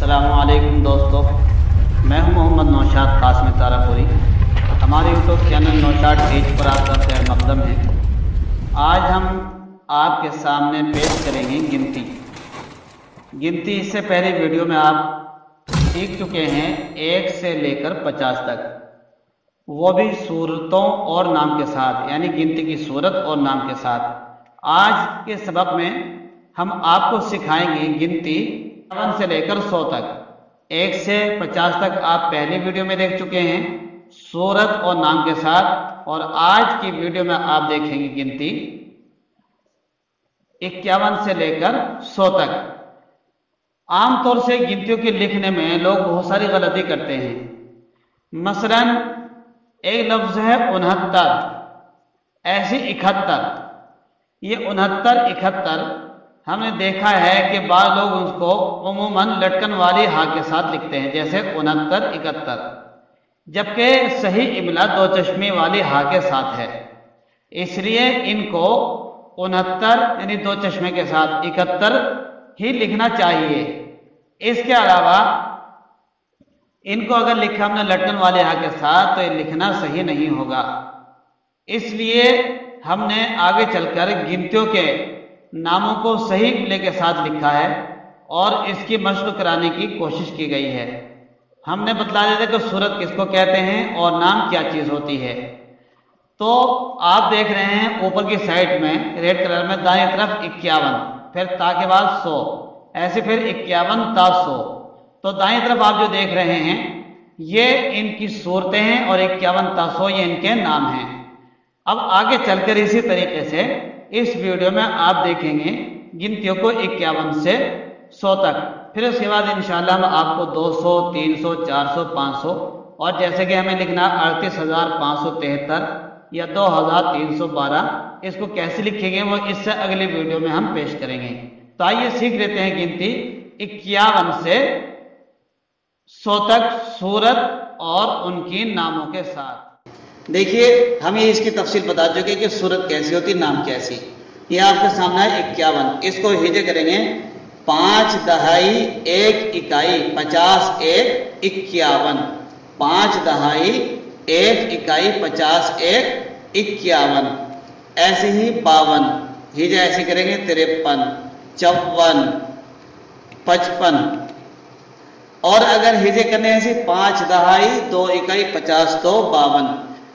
अस्सलामुअलैकुम दोस्तों, मैं हूं मोहम्मद नौशाद कासमी तारापुरी। हमारे यूट्यूब चैनल नौशाद टीच पर आपका खैर मकदम है। आज हम आपके सामने पेश करेंगे गिनती। इससे पहले वीडियो में आप सीख चुके हैं 1 से लेकर 50 तक, वो भी सूरतों और नाम के साथ, यानी गिनती की सूरत और नाम के साथ। आज के सबक में हम आपको सिखाएंगे गिनती 1 से लेकर 100 तक। 1 से 50 तक आप पहली वीडियो में देख चुके हैं सूरत और नाम के साथ, और आज की वीडियो में आप देखेंगे गिनती 51 से लेकर 100 तक। आमतौर से गिनतियों के लिखने में लोग बहुत सारी गलती करते हैं। मसलन एक लफ्ज है 69, ऐसी 71। ये 69, 71 हमने देखा है कि बाद लोग उसको उमूमन लटकन वाली हा के साथ लिखते हैं, जैसे 69, 71, जबकि सही इमला दो चश्मे वाली हा के साथ है। इसलिए इनको 69 यानी दो चश्मे के साथ 71 ही लिखना चाहिए। इसके अलावा इनको अगर लिखा हमने लटकन वाले हा के साथ तो ये लिखना सही नहीं होगा। इसलिए हमने आगे चलकर गिनतियों के नामों को सही इमले के साथ लिखा है और इसकी मशक कराने की कोशिश की गई है। हमने बतला दिया था कि सूरत किसको कहते हैं और नाम क्या चीज़ होती है। तो आप देख रहे हैं ऊपर की साइड में रेड कलर में दाएं तरफ 51, फिर ता के बाद 100, ऐसे फिर 51 ता 100। तो दाएं तरफ आप जो देख रहे हैं ये इनकी सूरतें हैं और 51 ता 100 ये इनके नाम हैं। अब आगे चलकर इसी तरीके से इस वीडियो में आप देखेंगे गिनतियों को 51 से 100 तक। फिर उसके बाद इंशाल्लाह हम आपको 200, 300, 400, 500 और जैसे कि हमें लिखना 38,573 या 2,312, इसको कैसे लिखेंगे वो इससे अगली वीडियो में हम पेश करेंगे। तो आइए सीख लेते हैं गिनती 51 से 100 तक सूरत और उनकी नामों के साथ। देखिए हम ये इसकी तफसील बता चुके कि सूरत कैसी होती, नाम कैसी। ये आपके सामने है 51। इसको हिजे करेंगे 5 दहाई 1 इकाई 50 1 51, 5 दहाई 1 इकाई 50 1 51। ऐसे ही 52 हिजे ऐसे करेंगे 53 54 55। और अगर हिजे करने ऐसे 5 दहाई 2 इकाई 50 2 52,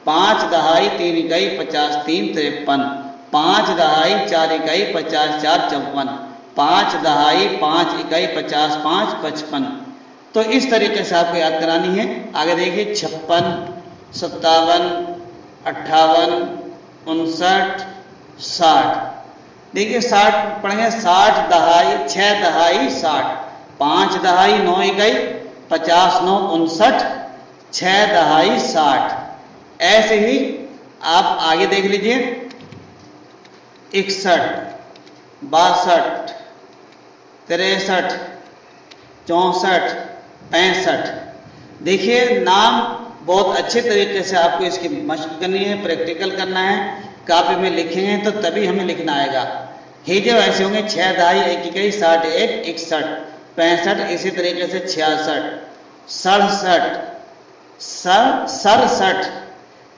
5 दहाई 3 इकाई 50 3 53, 5 दहाई 4 इकाई 50 4 54, 5 दहाई 5 इकाई 50 5 55। तो इस तरीके से आपको याद करानी है। आगे देखिए 56 57 58 59 60। देखिए 60 पढ़ेंगे 60 दहाई 6 दहाई 60, 5 दहाई 9 इकाई 50 9 59, 6 दहाई 60। ऐसे ही आप आगे देख लीजिए 61 62 63 64 65। देखिए नाम बहुत अच्छे तरीके से आपको इसकी मशक करनी है, प्रैक्टिकल करना है। कापी में लिखेंगे तो तभी हमें लिखना आएगा। हिजे ऐसे होंगे 6 दहाई 1 इकाई 60 1 61 65, इसी तरीके से 66 67 67।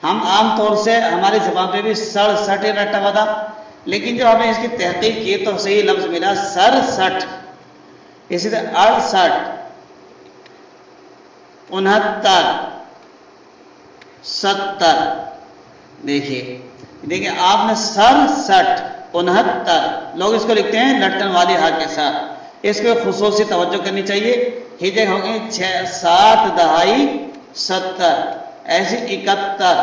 हम आमतौर से हमारी ज़बान पे भी 67 रटा हुआ था, लेकिन जब हमने इसकी तहकीक की तो सही लफ्ज़ मिला 67। इसी तरह 68 69 70। देखिए आपने 67 69, लोग इसको लिखते हैं लटकन वाली हा के साथ। इसको खुसूसी तवज्जो करनी चाहिए। हिजे होंगे 7 दहाई 70, ऐसे 71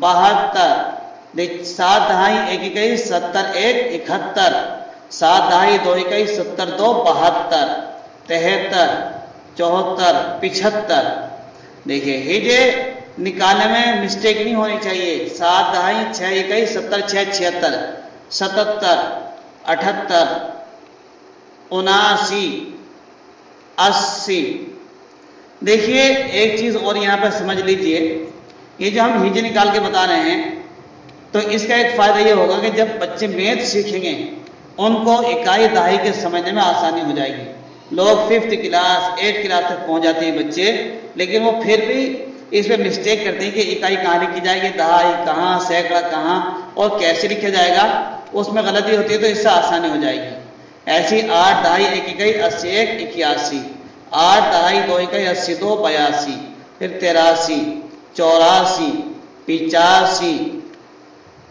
72, 7 दहाई 1 इकाई 70 1 71, 7 दहाई 2 इकाई 70 2 72, 73 74 75। देखिए हिजे निकालने में मिस्टेक नहीं होनी चाहिए। 7 दहाई 6 इकाई 70 6 76, 77 78 79 80। देखिए एक चीज और यहां पर समझ लीजिए, ये जो हम हिजे निकाल के बता रहे हैं तो इसका एक फायदा ये होगा कि जब बच्चे मैथ सीखेंगे उनको इकाई दहाई के समझने में आसानी हो जाएगी। लोग 5th क्लास 8th क्लास तक पहुंच जाते हैं बच्चे, लेकिन वो फिर भी इस पे मिस्टेक करते हैं कि इकाई कहाँ लिखी जाएगी, दहाई कहाँ, सैकड़ा कहाँ और कैसे लिखा जाएगा, उसमें गलती होती है तो इससे आसानी हो जाएगी। ऐसी 8 दहाई 1 इकाई 81 81, 8 दहाई 2 इकाई 82 82, फिर 83 84 85,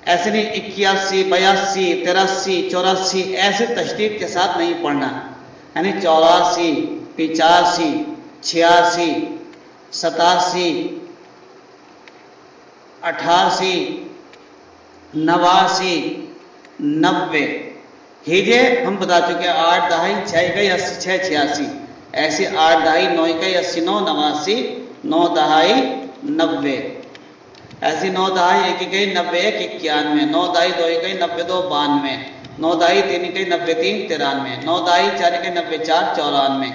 ऐसे नहीं 81 82 83 84, ऐसे तशदीद के साथ नहीं पढ़ना, यानी 84 85 86 87 88 89 90। हीजे हम बता चुके हैं 8 दहाई 6 इकाई 86 86, ऐसे 8 दहाई 9 इकाई 89 89, 9 दहाई 90, ऐसी 9 दहाई 1 इकाई 91 91, 9 दहाई 2 इकाई 92 92, 9 दहाई 3 इकाई 93 93, 9 दहाई 4 इकाई 94 94,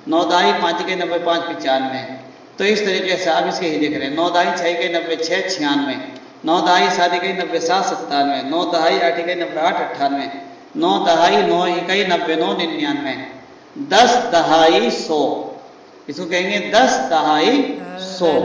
9 दहाई 5 इकाई 95 95। तो इस तरीके से आप इसके ही देख रहे हैं। 9 दहाई 6 इकाई 96 96, 9 दहाई 7 इकाई 97 97, 9 दहाई 8 इकाई 98 98, 9 दहाई 9 इकाई 99 99, 10 दहाई 100, इसको कहेंगे 10 दहाई 100।